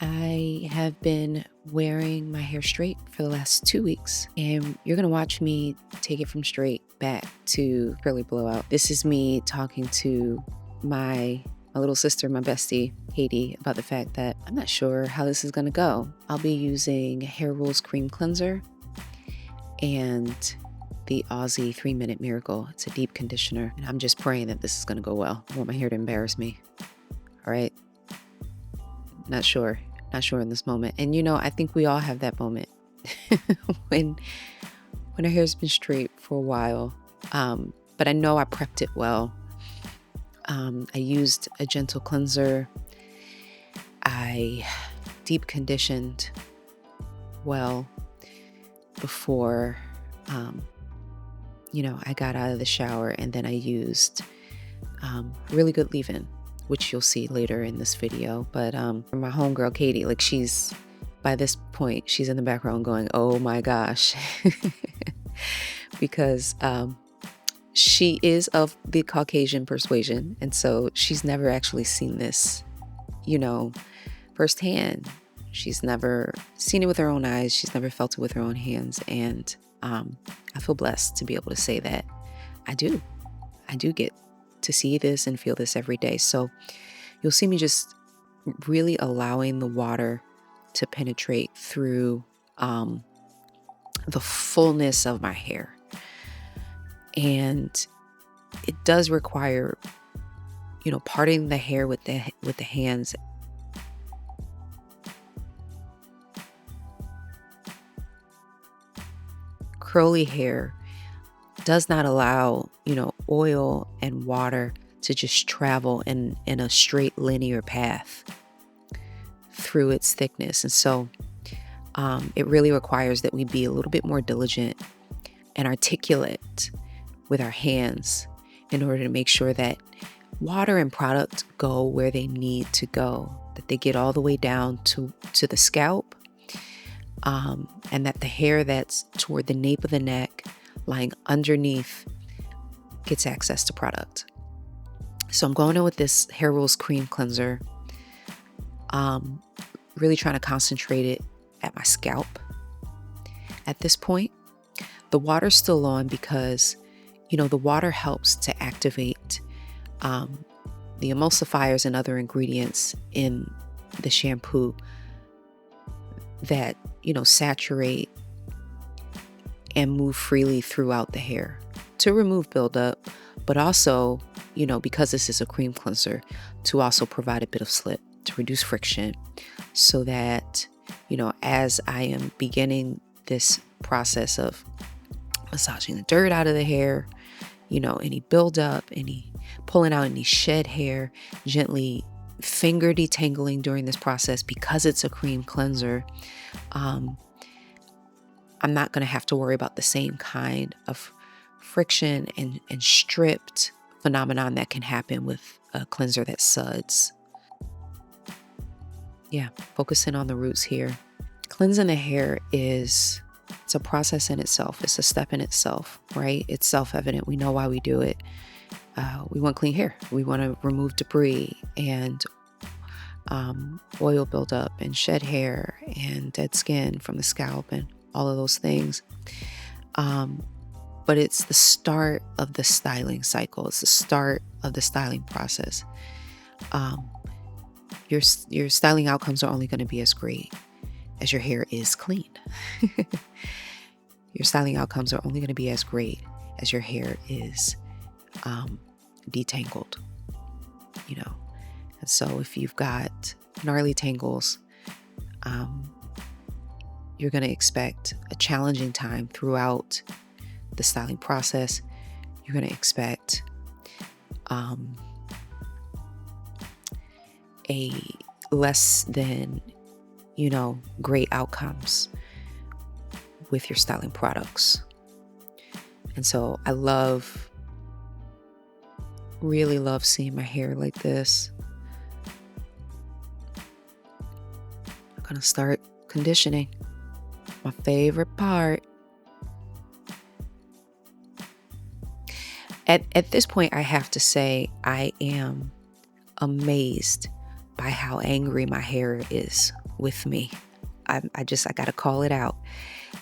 I have been wearing my hair straight for the last 2 weeks, and you're going to watch me take it from straight back to curly blowout. This is me talking to my little sister, my bestie, Katie, about the fact that I'm not sure how this is going to go. I'll be using Hair Rules Cream Cleanser and the Aussie 3-Minute Miracle. It's a deep conditioner, and I'm just praying that this is going to go well. I want my hair to embarrass me. All right. Not sure in this moment. And I think we all have that moment when our hair's been straight for a while. But I know I prepped it well. I used a gentle cleanser. I deep conditioned well before, I got out of the shower, and then I used really good leave-in, which you'll see later in this video. But my homegirl Katie, by this point, she's in the background going, oh my gosh, because she is of the Caucasian persuasion. And so she's never actually seen this, firsthand. She's never seen it with her own eyes. She's never felt it with her own hands. And I feel blessed to be able to say that I do get to see this and feel this every day. So you'll see me just really allowing the water to penetrate through the fullness of my hair. And it does require, parting the hair with the hands. Curly hair does not allow, oil and water to just travel in a straight linear path through its thickness. And so it really requires that we be a little bit more diligent and articulate with our hands in order to make sure that water and product go where they need to go, that they get all the way down to the scalp, and that the hair that's toward the nape of the neck, lying underneath, gets access to product. So I'm going in with this Hair Rules Cream Cleanser, really trying to concentrate it at my scalp. At this point, the water's still on because, the water helps to activate the emulsifiers and other ingredients in the shampoo that, saturate and move freely throughout the hair to remove buildup, but also, because this is a cream cleanser, to also provide a bit of slip to reduce friction, so that, as I am beginning this process of massaging the dirt out of the hair, any buildup, any pulling out any shed hair, gently finger detangling during this process, because it's a cream cleanser, I'm not going to have to worry about the same kind of friction and stripped phenomenon that can happen with a cleanser that suds. Yeah, focusing on the roots here. Cleansing the hair it's a process in itself. It's a step in itself, right? It's self-evident. We know why we do it. We want clean hair. We want to remove debris and oil buildup and shed hair and dead skin from the scalp and all of those things. But it's the start of the styling cycle. It's the start of the styling process. Your styling outcomes are only going to be as great as your hair is clean. Your styling outcomes are only going to be as great as your hair is detangled, And so if you've got gnarly tangles, you're going to expect a challenging time throughout the styling process. You're going to expect a less than, great outcomes with your styling products. And so I really love seeing my hair like this. I'm going to start conditioning. My favorite part. At this point, I have to say I am amazed by how angry my hair is with me. I gotta call it out.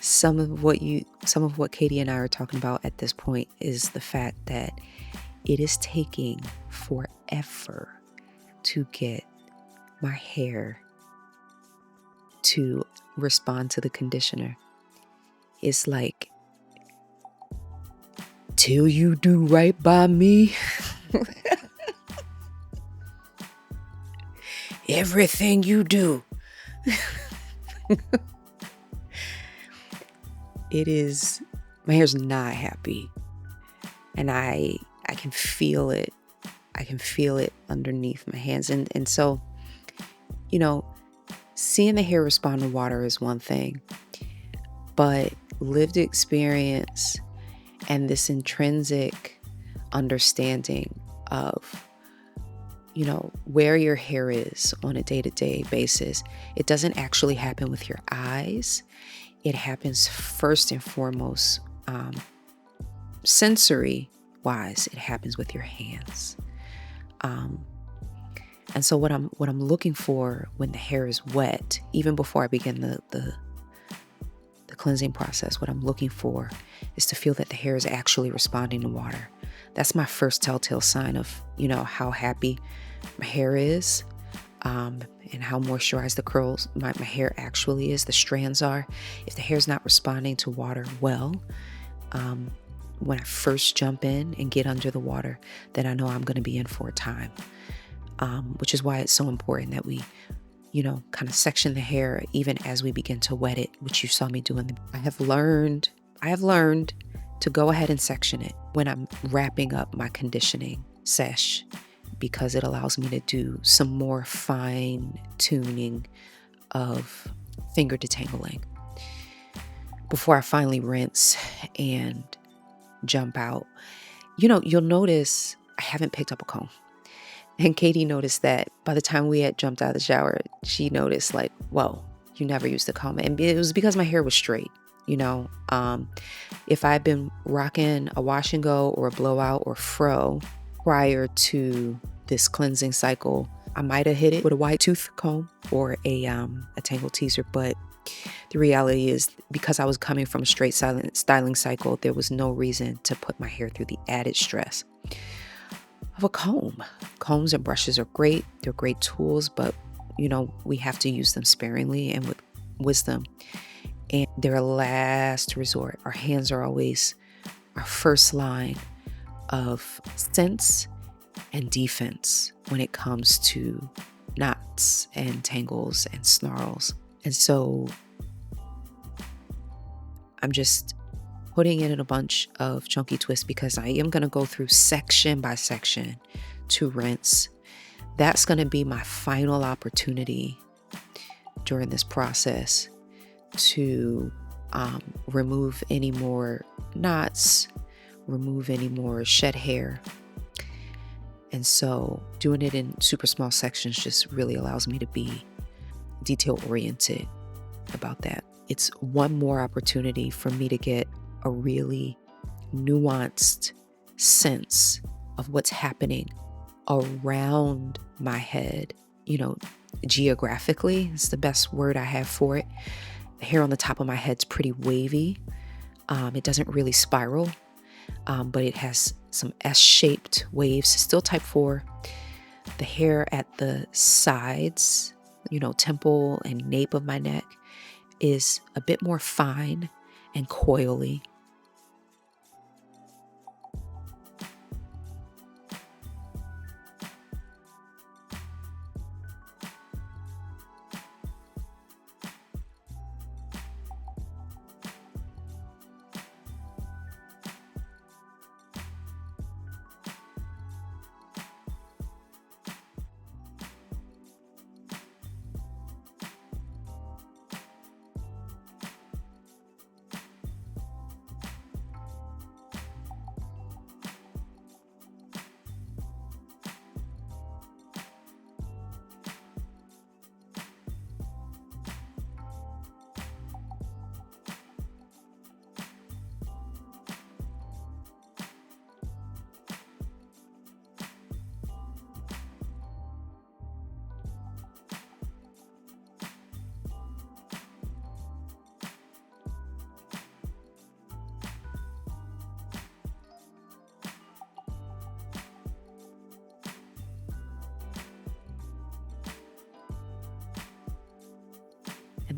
Some of what Katie and I are talking about at this point is the fact that it is taking forever to get my hair to respond to the conditioner. It's like, till you do right by me, everything you do. My hair's not happy. And I can feel it. I can feel it underneath my hands. And so, seeing the hair respond to water is one thing, but lived experience and this intrinsic understanding of, where your hair is on a day-to-day basis, it doesn't actually happen with your eyes. It happens first and foremost, sensory wise, it happens with your hands. And so what I'm looking for when the hair is wet, even before I begin the cleansing process, what I'm looking for is to feel that the hair is actually responding to water. That's my first telltale sign of, how happy my hair is, and how moisturized the curls, my hair actually is, the strands are. If the hair's not responding to water well, when I first jump in and get under the water, then I know I'm going to be in for a time. Which is why it's so important that we, kind of section the hair even as we begin to wet it, which you saw me doing. I have learned to go ahead and section it when I'm wrapping up my conditioning sesh, because it allows me to do some more fine tuning of finger detangling before I finally rinse and jump out. You'll notice I haven't picked up a comb. And Katie noticed that by the time we had jumped out of the shower, she noticed like, whoa, you never used the comb. And it was because my hair was straight. If I'd been rocking a wash and go or a blowout or fro prior to this cleansing cycle, I might have hit it with a wide tooth comb or a tangle teaser. But the reality is, because I was coming from a straight styling cycle, there was no reason to put my hair through the added stress of a comb. Combs and brushes are great. They're great tools, but we have to use them sparingly and with wisdom. And they're a last resort. Our hands are always our first line of sense and defense when it comes to knots and tangles and snarls. And so I'm just putting it in a bunch of chunky twists because I am going to go through section by section to rinse. That's going to be my final opportunity during this process to remove any more knots, remove any more shed hair. And so doing it in super small sections just really allows me to be detail oriented about that. It's one more opportunity for me to get a really nuanced sense of what's happening around my head. Geographically, it's the best word I have for it. The hair on the top of my head's pretty wavy. It doesn't really spiral, but it has some S-shaped waves, still type 4. The hair at the sides, temple and nape of my neck, is a bit more fine and coily.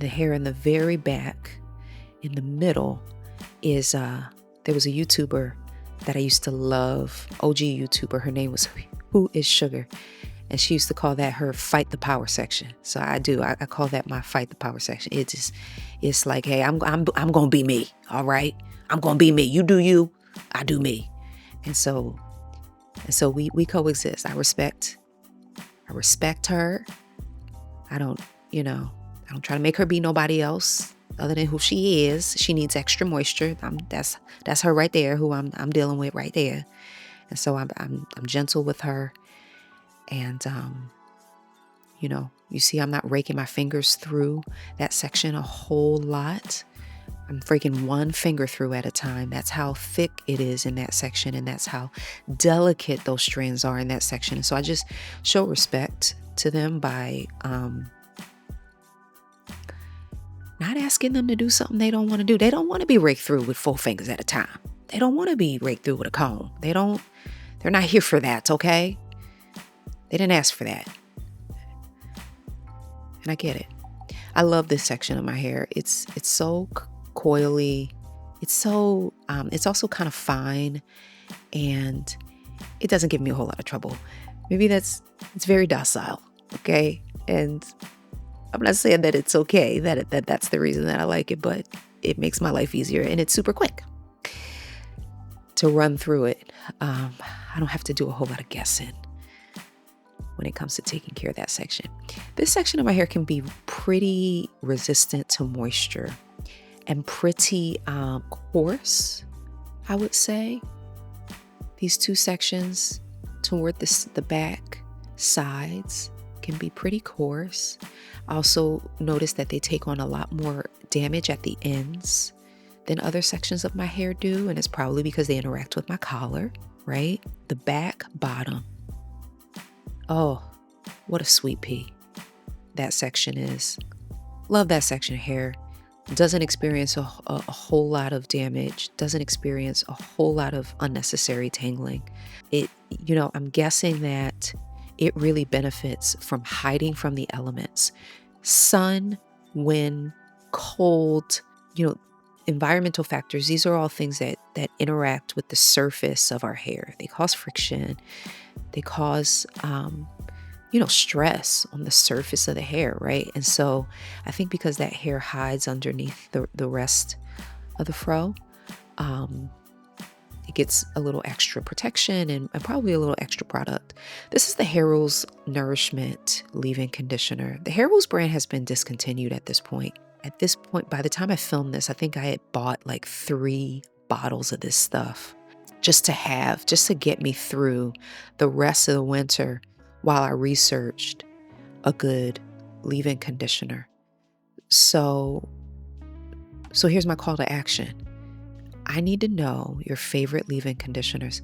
the hair in the very back, in the middle, is there was a YouTuber that I used to love, OG YouTuber. Her name was Who Is Sugar, and she used to call that her fight the power section. So I call that my fight the power section. It's like, hey, I'm gonna be me, all right? I'm gonna be me. You do you, I do me. And so we coexist. I respect her. I don't try to make her be nobody else other than who she is. She needs extra moisture. That's her right there, who I'm dealing with right there. And so I'm gentle with her. And you see, I'm not raking my fingers through that section a whole lot. I'm freaking one finger through at a time. That's how thick it is in that section, and that's how delicate those strands are in that section. And so I just show respect to them by not asking them to do something they don't want to do. They don't want to be raked through with 4 fingers at a time. They don't want to be raked through with a comb. They're not here for that, okay? They didn't ask for that. And I get it. I love this section of my hair. It's so coily. It's also kind of fine, and it doesn't give me a whole lot of trouble. Maybe it's very docile, okay? And I'm not saying that it's okay, that's the reason that I like it, but it makes my life easier, and it's super quick to run through it. I don't have to do a whole lot of guessing when it comes to taking care of that section. This section of my hair can be pretty resistant to moisture and pretty coarse, I would say. These 2 sections toward the back sides can be pretty coarse. I also notice that they take on a lot more damage at the ends than other sections of my hair do, and it's probably because they interact with my collar, right? The back bottom. Oh, what a sweet pea that section is. Love that section of hair. Doesn't experience a whole lot of damage. Doesn't experience a whole lot of unnecessary tangling. I'm guessing that it really benefits from hiding from the elements. Sun, wind, cold, environmental factors. These are all things that interact with the surface of our hair. They cause friction. They cause, stress on the surface of the hair, right? And so I think because that hair hides underneath the rest of the fro, it gets a little extra protection and probably a little extra product. This is the Rules Nourishment Leave-In Conditioner. The Rules brand has been discontinued at this point. At this point, by the time I filmed this, I think I had bought like 3 bottles of this stuff just to get me through the rest of the winter while I researched a good leave-in conditioner. So here's my call to action. I need to know your favorite leave-in conditioners.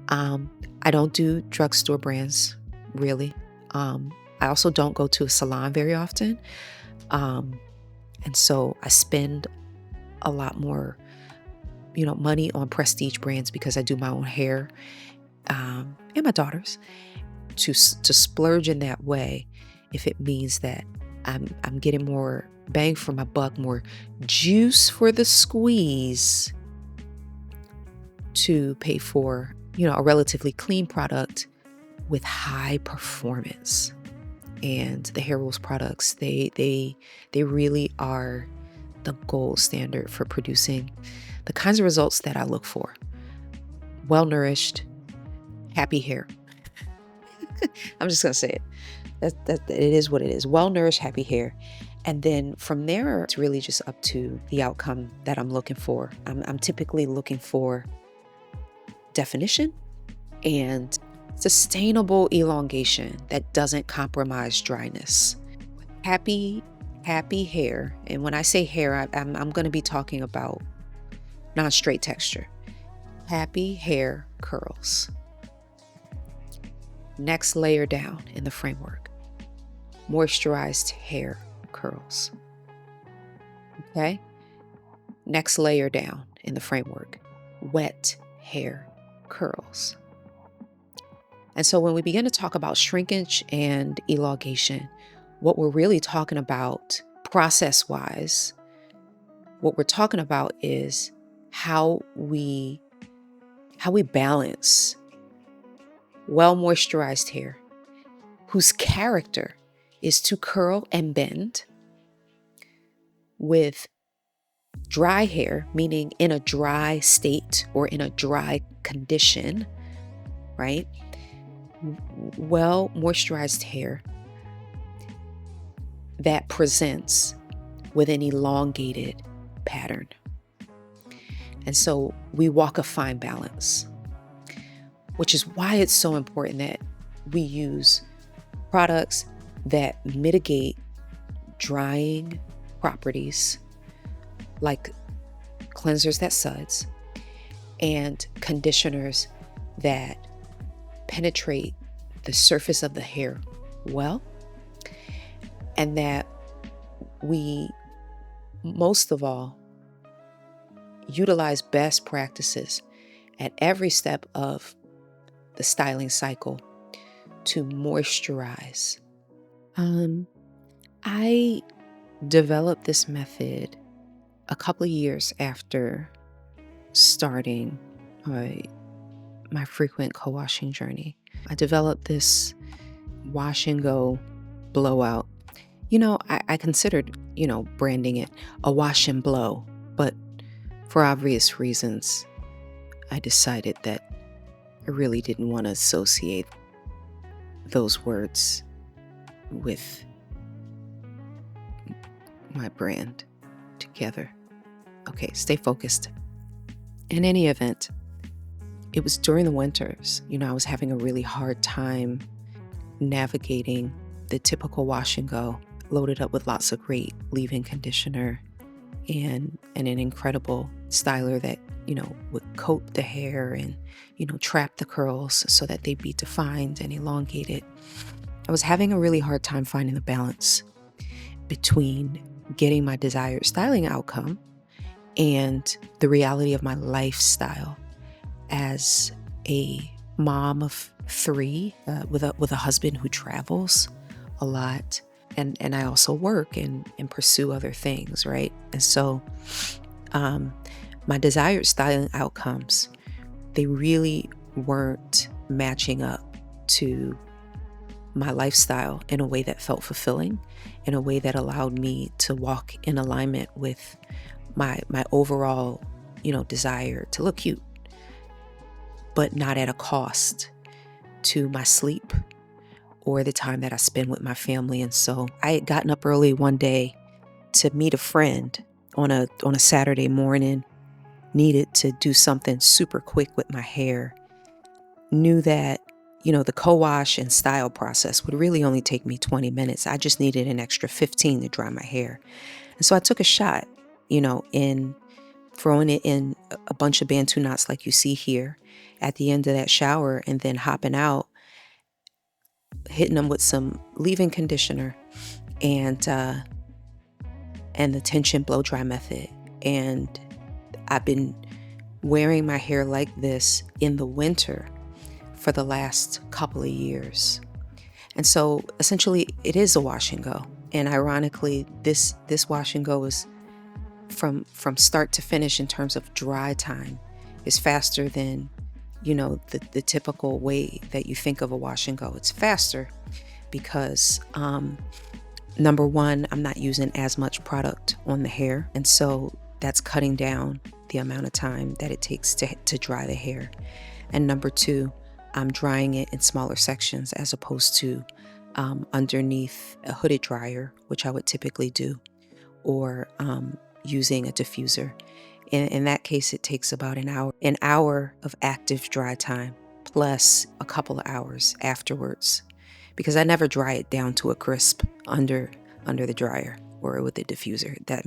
I don't do drugstore brands, really. I also don't go to a salon very often. And so I spend a lot more, money on prestige brands because I do my own hair and my daughter's. To splurge in that way, if it means that I'm getting more bang for my buck, more juice for the squeeze to pay for, a relatively clean product with high performance. And the Rules products, they really are the gold standard for producing the kinds of results that I look for. Well-nourished, happy hair. I'm just going to say it. That it is what it is. Well-nourished, happy hair. And then from there, it's really just up to the outcome that I'm looking for. I'm typically looking for definition and sustainable elongation that doesn't compromise dryness. Happy hair. And when I say hair, I'm going to be talking about non-straight texture. Happy hair curls. Next layer down in the framework, moisturized hair curls. Okay. Next layer down in the framework, wet hair curls. And so when we begin to talk about shrinkage and elongation, what we're really talking about process wise, what we're talking about is how we balance well moisturized hair whose character is to curl and bend with dry hair, meaning in a dry state or in a dry condition, right? Well moisturized hair that presents with an elongated pattern. And so we walk a fine balance, which is why it's so important that we use products that mitigate drying properties, like cleansers that suds and conditioners that penetrate the surface of the hair well, and that we, most of all, utilize best practices at every step of the styling cycle to moisturize. I developed this method a couple of years after starting my frequent co-washing journey. I developed this wash and go blowout. I considered, branding it a wash and blow, but for obvious reasons, I decided that I really didn't want to associate those words with my brand together. Okay, stay focused. In any event, it was during the winters. I was having a really hard time navigating the typical wash and go, loaded up with lots of great leave-in conditioner and an incredible styler that, would coat the hair and, trap the curls so that they'd be defined and elongated. I was having a really hard time finding the balance between getting my desired styling outcome and the reality of my lifestyle as a mom of 3 with a husband who travels a lot. And I also work and pursue other things, right? And so my desired styling outcomes, they really weren't matching up to my lifestyle in a way that felt fulfilling, in a way that allowed me to walk in alignment with my overall, desire to look cute, but not at a cost to my sleep or the time that I spend with my family. And so I had gotten up early one day to meet a friend on a Saturday morning, needed to do something super quick with my hair, knew that, the co-wash and style process would really only take me 20 minutes. I just needed an extra 15 to dry my hair. And so I took a shot, in throwing it in a bunch of Bantu knots like you see here at the end of that shower, and then hopping out, hitting them with some leave-in conditioner and the tension blow dry method. And I've been wearing my hair like this in the winter for the last couple of years. And so essentially it is a wash and go. And ironically, this wash and go is from start to finish in terms of dry time is faster than, the typical way that you think of a wash and go. It's faster because number one, I'm not using as much product on the hair. And so that's cutting down the amount of time that it takes to dry the hair. And number two, I'm drying it in smaller sections as opposed to underneath a hooded dryer, which I would typically do, or using a diffuser. In that case, it takes about an hour of active dry time plus a couple of hours afterwards, because I never dry it down to a crisp under the dryer or with the diffuser. I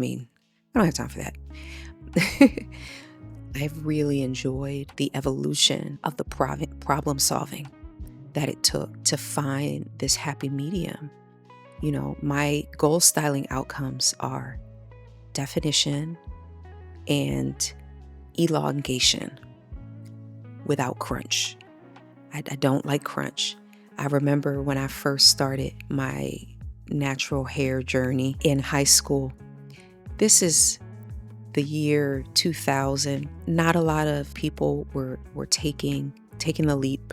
don't have time for that. I've really enjoyed the evolution of the problem solving that it took to find this happy medium. My goal styling outcomes are definition and elongation without crunch. I don't like crunch. I remember when I first started my natural hair journey in high school. This is the year 2000. Not a lot of people were taking the leap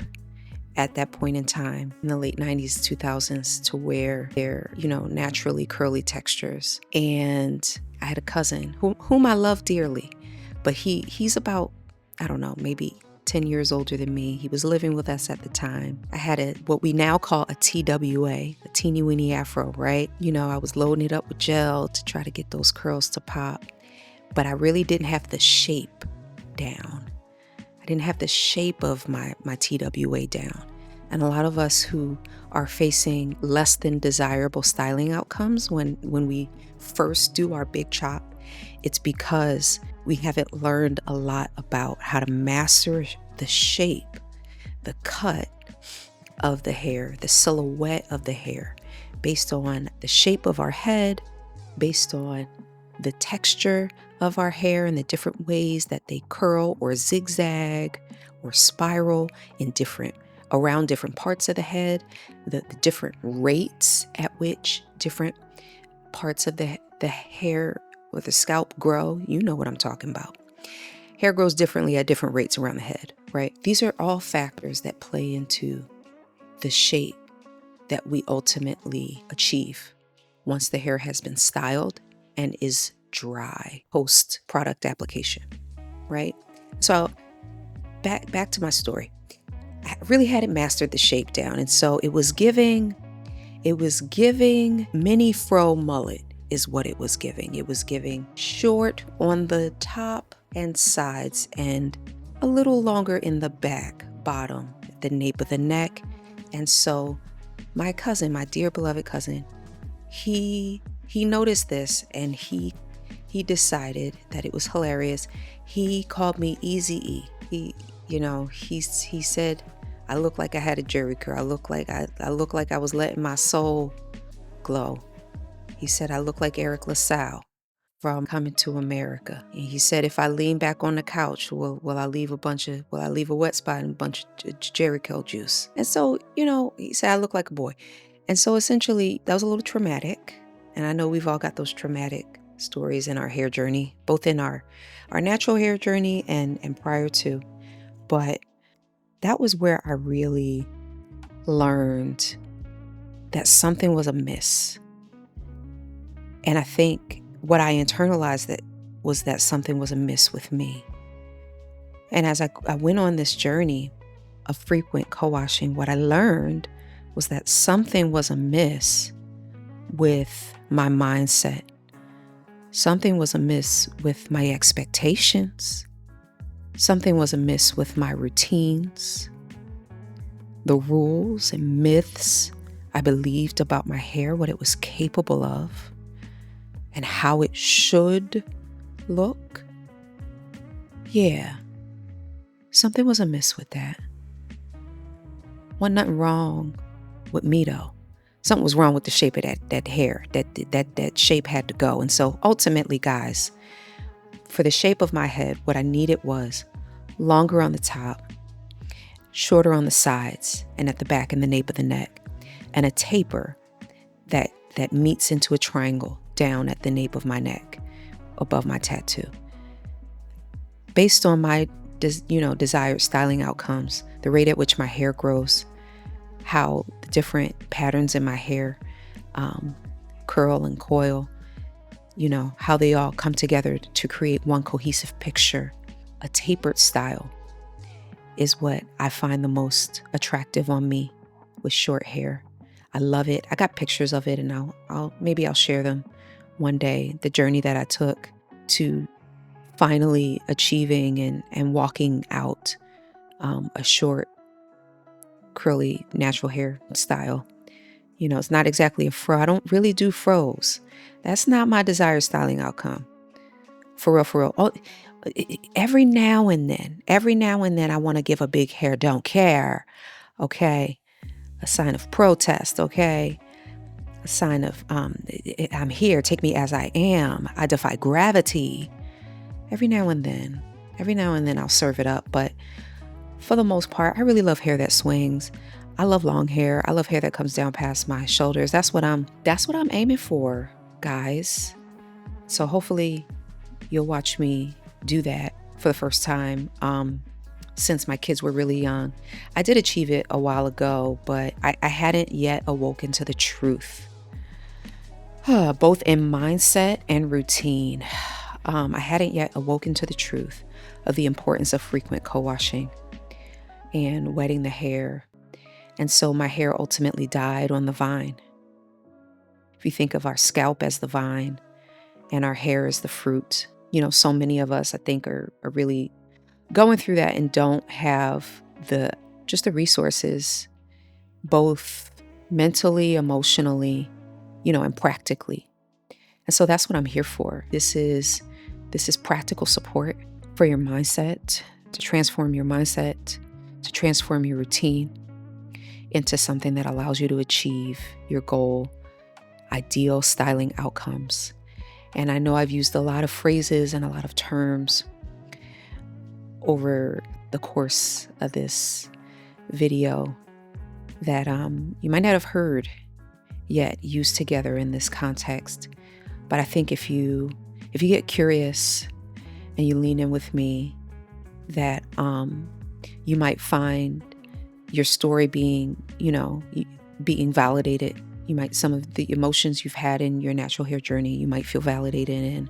at that point in time in the late 90s, 2000s to wear their, naturally curly textures. And I had a cousin whom I love dearly, but he's about, I don't know, maybe 10 years older than me. He was living with us at the time. I had what we now call a TWA, a teeny weeny afro, right? I was loading it up with gel to try to get those curls to pop, but I really didn't have the shape down. I didn't have the shape of my TWA down. And a lot of us who are facing less than desirable styling outcomes when we first do our big chop, it's because we haven't learned a lot about how to master the shape, the cut of the hair, the silhouette of the hair, based on the shape of our head, based on the texture of our hair and the different ways that they curl or zigzag or spiral around different parts of the head, the different rates at which different parts of the hair or the scalp grow. You know what I'm talking about. Hair grows differently at different rates around the head, right? These are all factors that play into the shape that we ultimately achieve once the hair has been styled and is dry post product application, right? So back to my story. I really hadn't mastered the shape down, and so it was giving mini fro mullet is what it was giving. It was giving short on the top and sides and a little longer in the back, bottom, the nape of the neck. And so my cousin, my dear beloved cousin, he noticed this, and he decided that it was hilarious. He called me Easy E. He said, I look like I had a jerry curl. I look like I was letting my soul glow. He said, I look like Eric LaSalle from Coming to America. And he said, if I lean back on the couch, will I leave a wet spot and a bunch of jerry curl juice? And so, he said, I look like a boy. And so essentially that was a little traumatic. And I know we've all got those traumatic stories in our hair journey, both in our natural hair journey and prior to. But that was where I really learned that something was amiss. And I think what I internalized was that something was amiss with me. And as I went on this journey of frequent co-washing, what I learned was that something was amiss with my mindset. Something was amiss with my expectations. Something was amiss with my routines, the rules and myths I believed about my hair, what it was capable of, and how it should look. Yeah, something was amiss with that. Wasn't nothing wrong with me though. Something was wrong with the shape of that hair. That shape had to go. And so ultimately, guys, for the shape of my head, what I needed was longer on the top, shorter on the sides and at the back and the nape of the neck, and a taper that meets into a triangle down at the nape of my neck above my tattoo. Based on my desired styling outcomes, the rate at which my hair grows, how the different patterns in my hair curl and coil, how they all come together to create one cohesive picture. A tapered style is what I find the most attractive on me with short hair. I love it. I got pictures of it, and I'll share them one day. The journey that I took to finally achieving and walking out a short, curly, natural hair style. It's not exactly a fro. I don't really do fros. That's not my desired styling outcome. For real. Every now and then, I want to give a big hair don't care. Okay. A sign of protest. Okay. A sign of, I'm here. Take me as I am. I defy gravity. Every now and then I'll serve it up. But for the most part, I really love hair that swings. I love long hair. I love hair that comes down past my shoulders. That's what I'm aiming for, guys. So hopefully you'll watch me do that for the first time since my kids were really young. I did achieve it a while ago, but I hadn't yet awoken to the truth, both in mindset and routine. I hadn't yet awoken to the truth of the importance of frequent co-washing and wetting the hair. And so my hair ultimately died on the vine. If you think of our scalp as the vine and our hair as the fruit, so many of us, I think, are really going through that and don't have the resources, both mentally, emotionally, and practically. And so that's what I'm here for. This is practical support for your mindset, to transform your mindset, to transform your routine into something that allows you to achieve your goal, ideal styling outcomes. And I know I've used a lot of phrases and a lot of terms over the course of this video that you might not have heard yet used together in this context. But I think if you get curious and you lean in with me, that you might find your story being validated. Some of the emotions you've had in your natural hair journey, you might feel validated in.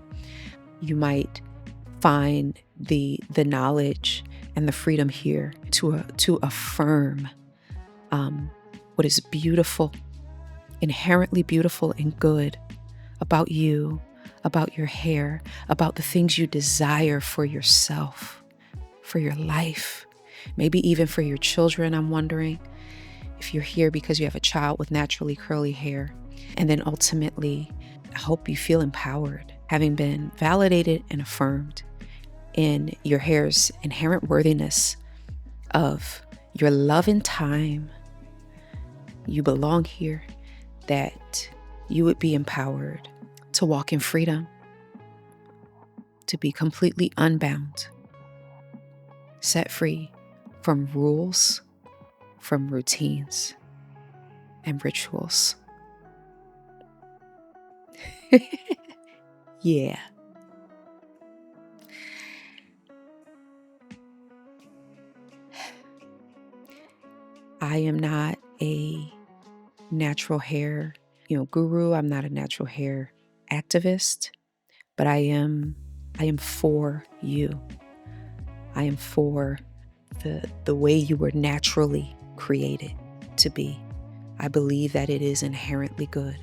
You might find the knowledge and the freedom here to affirm what is beautiful, inherently beautiful and good about you, about your hair, about the things you desire for yourself, for your life, maybe even for your children. I'm wondering if you're here because you have a child with naturally curly hair. And then ultimately, I hope you feel empowered, having been validated and affirmed in your hair's inherent worthiness of your love and time. You belong here, that you would be empowered to walk in freedom, to be completely unbound, set free from rules, from routines and rituals. Yeah. I am not a natural hair, guru. I'm not a natural hair activist, but I am for you. I am for the way you were naturally created to be. I believe that it is inherently good,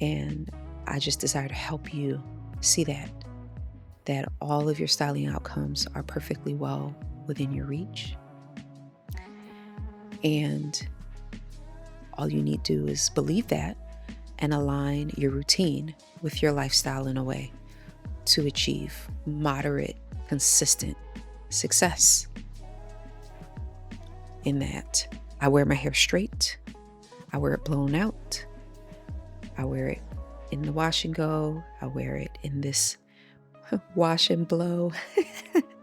and I just desire to help you see that all of your styling outcomes are perfectly well within your reach. And all you need to do is believe that and align your routine with your lifestyle in a way to achieve moderate, consistent success. In that, I wear my hair straight, I wear it blown out, I wear it in the wash and go, I wear it in this wash and blow.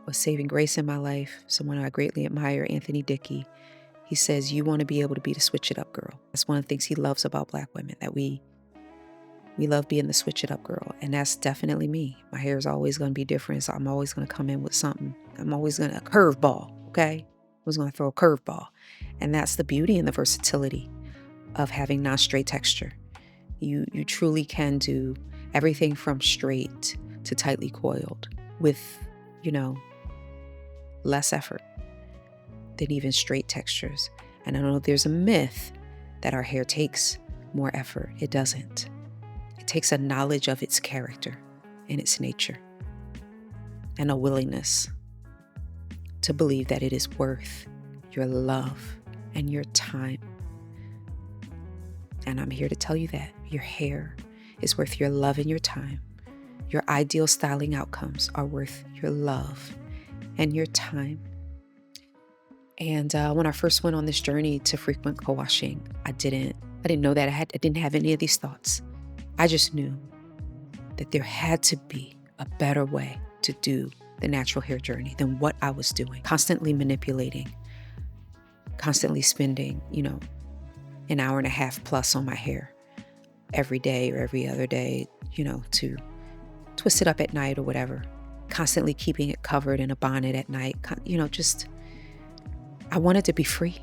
A saving grace in my life, someone I greatly admire, Anthony Dickey. He says, you want to be able to be the switch it up girl. That's one of the things he loves about Black women, that we love being the switch it up girl. And that's definitely me. My hair is always going to be different, so I'm always going to come in with something. I'm always going to a curveball, okay? I was going to throw a curveball. And that's the beauty and the versatility of having non-straight texture. You truly can do everything from straight to tightly coiled with, less effort than even straight textures. And I know there's a myth that our hair takes more effort. It doesn't. It takes a knowledge of its character and its nature, and a willingness to believe that it is worth your love and your time. And I'm here to tell you that your hair is worth your love and your time. Your ideal styling outcomes are worth your love and your time. And when I first went on this journey to frequent co-washing, I didn't know that I didn't have any of these thoughts. I just knew that there had to be a better way to do the natural hair journey than what I was doing. Constantly manipulating, constantly spending, an hour and a half plus on my hair every day or every other day, to twist it up at night or whatever. Constantly keeping it covered in a bonnet at night. I wanted to be free.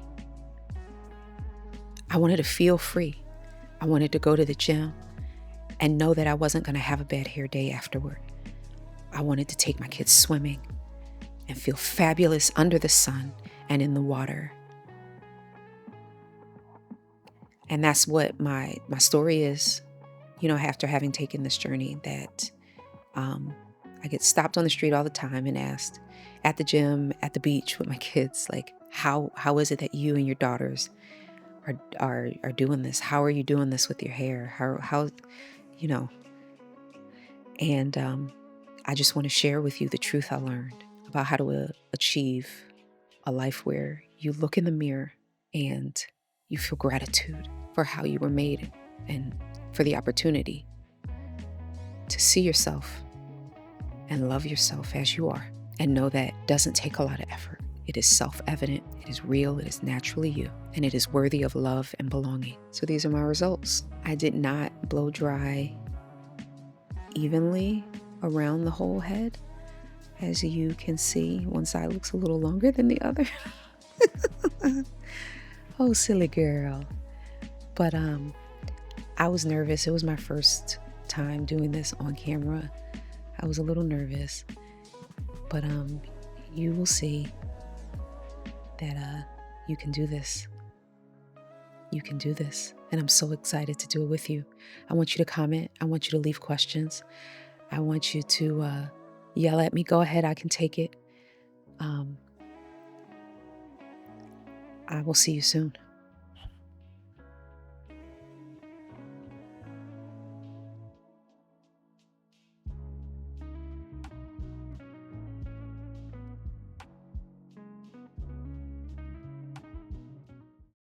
I wanted to feel free. I wanted to go to the gym and know that I wasn't going to have a bad hair day afterward. I wanted to take my kids swimming and feel fabulous under the sun and in the water. And that's what my story is, after having taken this journey, that I get stopped on the street all the time and asked at the gym, at the beach with my kids, like, how is it that you and your daughters are doing this? How are you doing this with your hair? How and I just want to share with you the truth I learned about how to achieve a life where you look in the mirror and you feel gratitude for how you were made and for the opportunity to see yourself and love yourself as you are, and know that it doesn't take a lot of effort. It is self-evident, it is real, it is naturally you, and it is worthy of love and belonging. So these are my results. I did not blow dry evenly around the whole head. As you can see, one side looks a little longer than the other. Oh, silly girl. But I was nervous. It was my first time doing this on camera. I was a little nervous, but you will see that you can do this. You can do this, and I'm so excited to do it with you. I want you to comment. I want you to leave questions. I want you to yell at me. Go ahead, I can take it. I will see you soon.